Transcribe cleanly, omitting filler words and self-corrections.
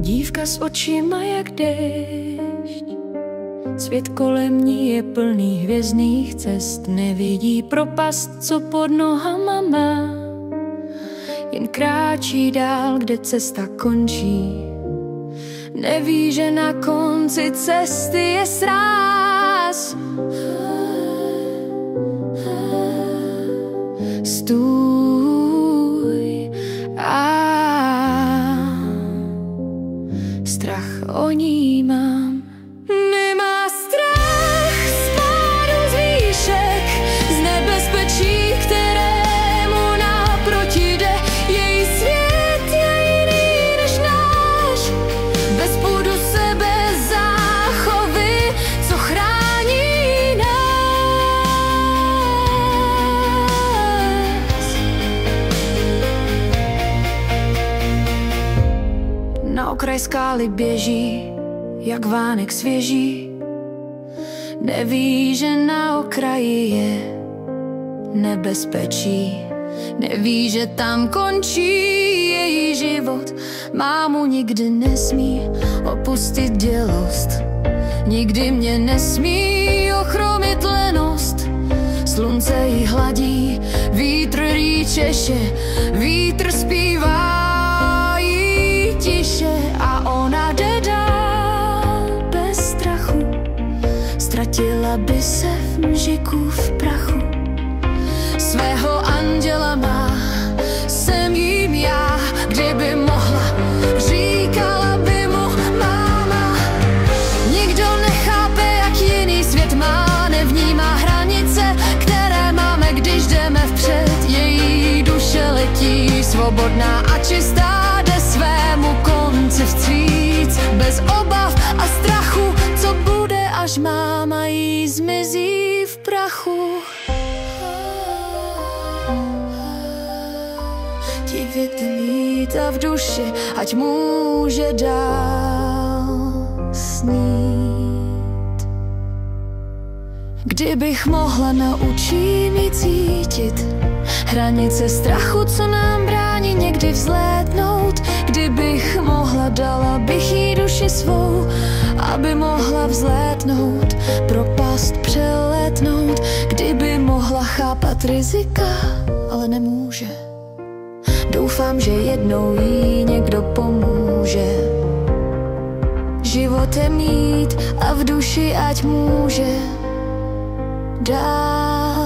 Dívka s očima jak déšť, svět kolem ní je plný hvězdných cest. Nevidí propast, co pod nohama má, jen kráčí dál, kde cesta končí. Neví, že na konci cesty je sráz. Stůj a strach o ní mám. Nemá strach z pádu z výšek, z nebezpečí, kterému naproti jde. Její svět je jiný než náš, bez půdu sebe záchovy, co chrání nás. Na okraj skály běží, jak vánek svěží. Neví, že na okraji je nebezpečí. Neví, že tam končí její život. Mámu nikdy nesmí opustit dělost, nikdy mě nesmí ochromit lenost. Slunce jí hladí, vítr jí češe, vítr zpívá jí tiše a ona jde dál bez strachu. Ztratila by se v mžiku v prachu. Svého anděla má, jsem jím já. Kdyby mohla, říkala by mu máma. Nikdo nechápe, jak jiný svět má, nevnímá hranice, které máme, když jdeme vpřed. Její duše letí svobodná a čistá, jde svému konci vstříc, bez obav a strachu, co bude, až máma jí zmizí v prachu. Dívě mít a v duši, ať může dál snít. Kdybych mohla, naučím ji cítit hranice strachu, co nám brání někdy vzlétnout. Kdybych mohla, dala bych jí duši svou, aby mohla vzlétnout, propast přelétnout. Kdyby mohla chápat rizika, ale nemůže. Doufám, že jednou jí někdo pomůže. Životem mít a v duši ať může dál